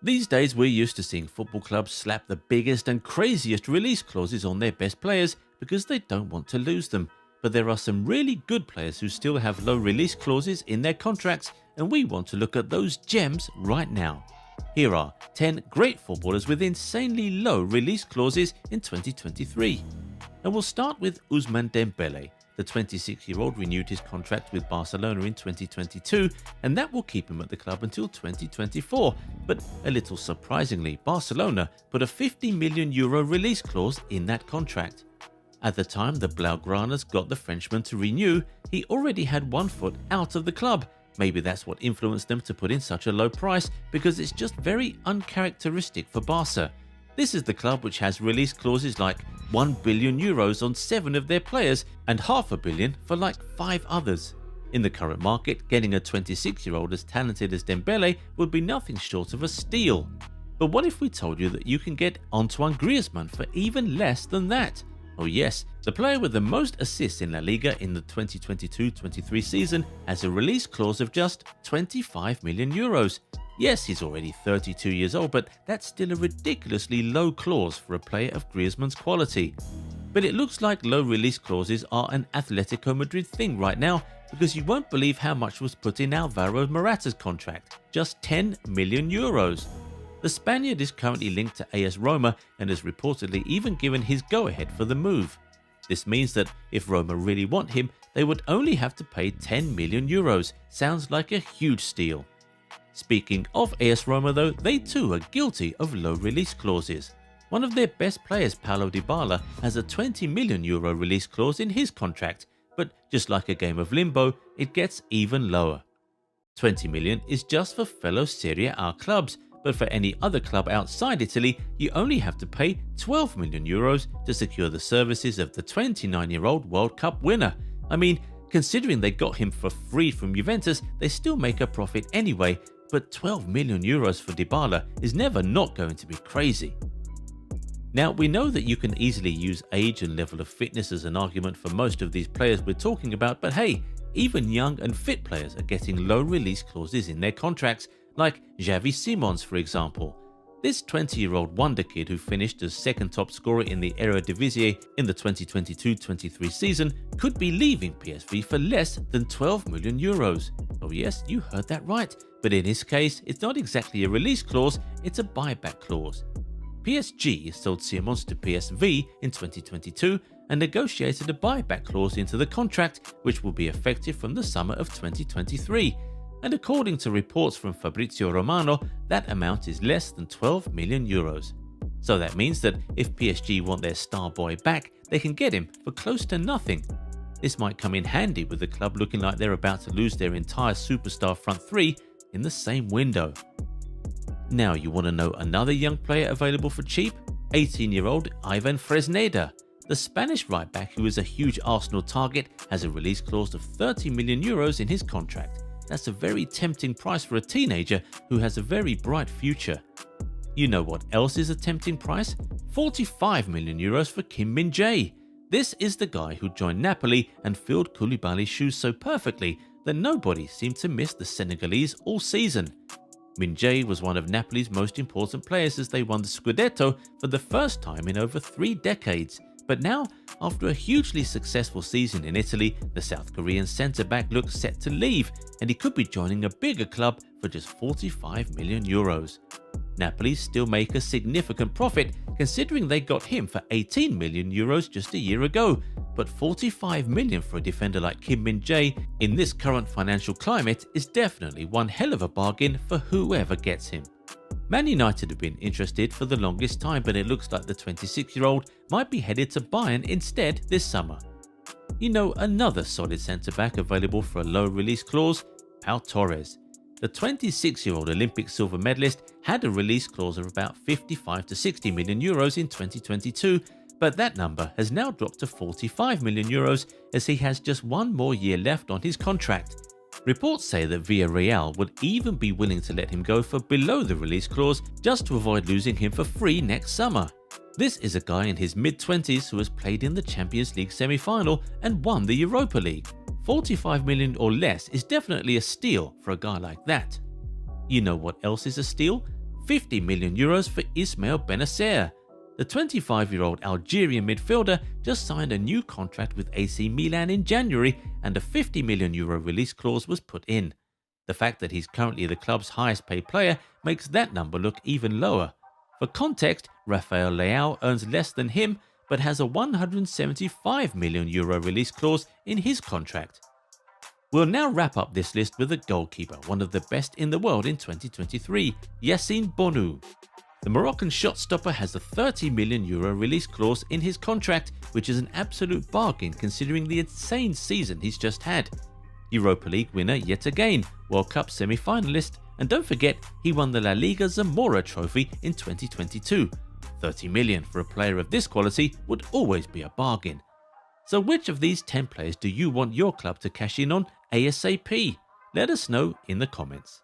These days, we're used to seeing football clubs slap the biggest and craziest release clauses on their best players because they don't want to lose them. But there are some really good players who still have low release clauses in their contracts, and we want to look at those gems right now. Here are 10 great footballers with insanely low release clauses in 2023. And we'll start with Ousmane Dembele. The 26-year-old renewed his contract with Barcelona in 2022, and that will keep him at the club until 2024. But a little surprisingly, Barcelona put a €50 million release clause in that contract. At the time the Blaugranas got the Frenchman to renew, he already had one foot out of the club. Maybe that's what influenced them to put in such a low price, because it's just very uncharacteristic for Barca. This is the club which has release clauses like €1 billion on 7 of their players and $500 million for like 5 others. In the current market, getting a 26-year-old as talented as Dembele would be nothing short of a steal. But what if we told you that you can get Antoine Griezmann for even less than that? Oh yes, the player with the most assists in La Liga in the 2022-23 season has a release clause of just €25 million. Yes, he's already 32 years old, but that's still a ridiculously low clause for a player of Griezmann's quality. But it looks like low release clauses are an Atletico Madrid thing right now, because you won't believe how much was put in Alvaro Morata's contract, just €10 million. The Spaniard is currently linked to AS Roma and has reportedly even given his go-ahead for the move. This means that if Roma really want him, they would only have to pay €10 million. Sounds like a huge steal. Speaking of AS Roma though, they too are guilty of low release clauses. One of their best players, Paulo Dybala, has a €20 million release clause in his contract, but just like a game of limbo, it gets even lower. 20 million is just for fellow Serie A clubs, but for any other club outside Italy, you only have to pay €12 million to secure the services of the 29-year-old World Cup winner. I mean, considering they got him for free from Juventus, they still make a profit anyway, but €12 million for Dybala is never not going to be crazy. Now, we know that you can easily use age and level of fitness as an argument for most of these players we're talking about, but hey, even young and fit players are getting low release clauses in their contracts, like Xavi Simons for example. This 20-year-old wonder kid who finished as second top scorer in the Eredivisie in the 2022-23 season could be leaving PSV for less than €12 million. Oh yes, you heard that right, but in his case, it's not exactly a release clause, it's a buyback clause. PSG sold Simons to PSV in 2022 and negotiated a buyback clause into the contract, which will be effective from the summer of 2023. And according to reports from Fabrizio Romano, that amount is less than €12 million. So that means that if PSG want their star boy back, they can get him for close to nothing. This might come in handy with the club looking like they're about to lose their entire superstar front three in the same window. Now you want to know another young player available for cheap? 18-year-old Ivan Fresneda. The Spanish right-back, who is a huge Arsenal target, has a release clause of €30 million in his contract. That's a very tempting price for a teenager who has a very bright future. You know what else is a tempting price? €45 million for Min-jae. This is the guy who joined Napoli and filled Koulibaly's shoes so perfectly that nobody seemed to miss the Senegalese all season. Min-jae was one of Napoli's most important players as they won the Scudetto for the first time in over 3 decades. But now, after a hugely successful season in Italy, the South Korean centre-back looks set to leave, and he could be joining a bigger club for just €45 million. Napoli still make a significant profit considering they got him for €18 million just a year ago, but €45 million for a defender like Kim Min-jae in this current financial climate is definitely one hell of a bargain for whoever gets him. Man United have been interested for the longest time, but it looks like the 26-year-old might be headed to Bayern instead this summer. You know another solid centre-back available for a low release clause? Pau Torres. The 26-year-old Olympic silver medalist had a release clause of about €55 to €60 million in 2022, but that number has now dropped to €45 million as he has just one more year left on his contract. Reports say that Villarreal would even be willing to let him go for below the release clause just to avoid losing him for free next summer. This is a guy in his mid-20s who has played in the Champions League semi-final and won the Europa League. 45 million or less is definitely a steal for a guy like that. You know what else is a steal? €50 million for Ismail Benacer. The 25-year-old Algerian midfielder just signed a new contract with AC Milan in January, and a €50 million release clause was put in. The fact that he's currently the club's highest paid player makes that number look even lower. For context, Rafael Leao earns less than him, but has a €175 million release clause in his contract. We'll now wrap up this list with a goalkeeper, one of the best in the world in 2023, Yassine Bounou. The Moroccan shot stopper has a €30 million release clause in his contract, which is an absolute bargain considering the insane season he's just had. Europa League winner yet again, World Cup semi-finalist, and don't forget he won the La Liga Zamora trophy in 2022. $30 million for a player of this quality would always be a bargain. So which of these 10 players do you want your club to cash in on ASAP? Let us know in the comments.